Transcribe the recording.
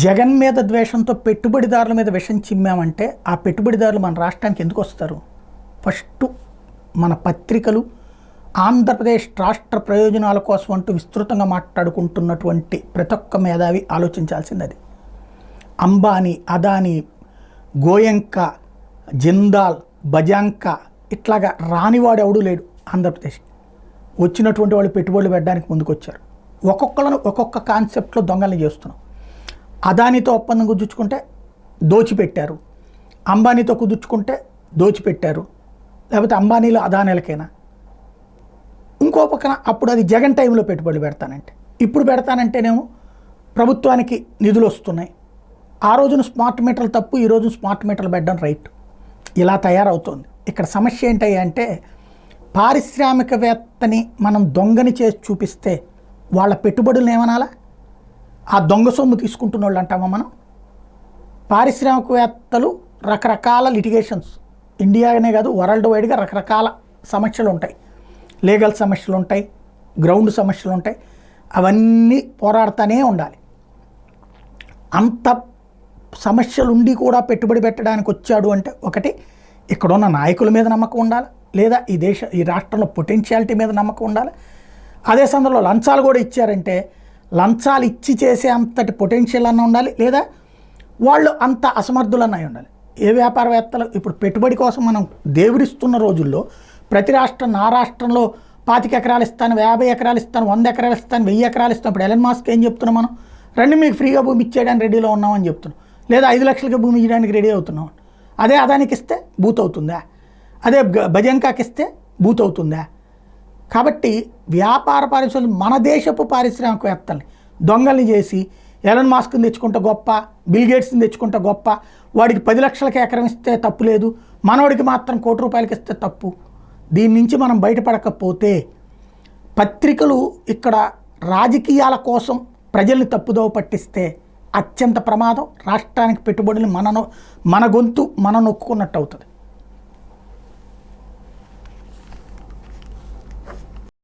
జగన్ మీద ద్వేషంతో పెట్టుబడిదారుల మీద విషం చిమ్మామంటే ఆ పెట్టుబడిదారులు మన రాష్ట్రానికి ఎందుకు వస్తారు? ఫస్ట్ మన పత్రికలు ఆంధ్రప్రదేశ్ రాష్ట్ర ప్రయోజనాల కోసం అంటూ విస్తృతంగా మాట్లాడుకుంటున్నటువంటి ప్రతి ఒక్క మేధావి ఆలోచించాల్సింది అది. అంబానీ, అదానీ, గోయంక, జిందాల్, బజాంక ఇట్లాగా రానివాడు ఎవడూ లేడు ఆంధ్రప్రదేశ్. వచ్చినటువంటి వాళ్ళు పెట్టుబడులు పెట్టడానికి ముందుకొచ్చారు. ఒక్కొక్కలను ఒక్కొక్క కాన్సెప్ట్లో దొంగల్ని చేస్తున్నాం. అదానితో ఒప్పందం కుదుర్చుకుంటే దోచిపెట్టారు, అంబానీతో కుదుర్చుకుంటే దోచిపెట్టారు, లేకపోతే అంబానీలు అదానీలకైనా. ఇంకో పక్కన అప్పుడు అది జగన్ టైంలో పెట్టుబడులు పెడతానంటే, ఇప్పుడు పెడతానంటేనేమో ప్రభుత్వానికి నిధులు వస్తున్నాయి. ఆ రోజున స్మార్ట్ మీటర్లు తప్పు, ఈ రోజు స్మార్ట్ మీటర్లు పెట్టడం రైట్. ఇలా తయారవుతుంది. ఇక్కడ సమస్య ఏంటంటే పారిశ్రామికవేత్తని మనం దొంగని చేసి చూపిస్తే వాళ్ళ పెట్టుబడులు ఏమనాలా? ఆ దొంగ సొమ్ము తీసుకుంటున్న వాళ్ళు అంటామా మనం? పారిశ్రామికవేత్తలు రకరకాల లిటిగేషన్స్, ఇండియానే కాదు వరల్డ్ వైడ్గా రకరకాల సమస్యలు ఉంటాయి. లీగల్ సమస్యలు ఉంటాయి, గ్రౌండ్ సమస్యలు ఉంటాయి. అవన్నీ పోరాడుతూనే ఉండాలి. అంత సమస్యలు ఉండి కూడా పెట్టుబడి పెట్టడానికి వచ్చాడు అంటే ఒకటి ఇక్కడున్న నాయకుల మీద నమ్మకం ఉండాలి, లేదా ఈ రాష్ట్రంలో పొటెన్షియాలిటీ మీద నమ్మకం ఉండాలి. అదే సందర్భంలో లంచాలు కూడా ఇచ్చారంటే లంచాలు ఇచ్చి చేసే అంతటి పొటెన్షియల్ అన్న ఉండాలి, లేదా వాళ్ళు అంత అసమర్థులన్న ఉండాలి. ఏ వ్యాపారవేత్తలు ఇప్పుడు పెట్టుబడి కోసం మనం దేవుడిస్తున్న రోజుల్లో ప్రతి రాష్ట్రం, నా రాష్ట్రంలో 25 ఎకరాలు ఇస్తాను, 50 ఎకరాలు ఇస్తాను, 100 ఎకరాలు ఇస్తాను, 1000 ఎకరాలు ఇస్తాను. ఇప్పుడు ఎలన్ మాస్క్ ఏం చెప్తున్నాం? మనం రండి మీకు ఫ్రీగా భూమి ఇచ్చేయడానికి రెడీలో ఉన్నామని చెప్తున్నాం, లేదా 5 లక్షలకి భూమి ఇవ్వడానికి రెడీ అవుతున్నాం. అదే అదానికి ఇస్తే బూత్ అవుతుందా? అదే బజంకాకి ఇస్తే బూత్ అవుతుందా? కాబట్టి వ్యాపార పారిశ్రామిక మన దేశపు పారిశ్రామికవేత్తల్ని దొంగల్ని చేసి ఎలన్ మాస్క్ని తెచ్చుకుంటే గొప్ప, బిల్ గేట్స్ని తెచ్చుకుంటే గొప్ప, వాడికి 10 లక్షలకి ఎకరం ఇస్తే తప్పు లేదు, మనవాడికి మాత్రం ₹1 కోటి ఇస్తే తప్పు. దీని నుంచి మనం బయటపడకపోతే పత్రికలు ఇక్కడ రాజకీయాల కోసం ప్రజల్ని తప్పుదోవ పట్టిస్తే అత్యంత ప్రమాదం. రాష్ట్రానికి పెట్టుబడులు మన గొంతు మనం నొక్కున్నట్టు అవుతుంది.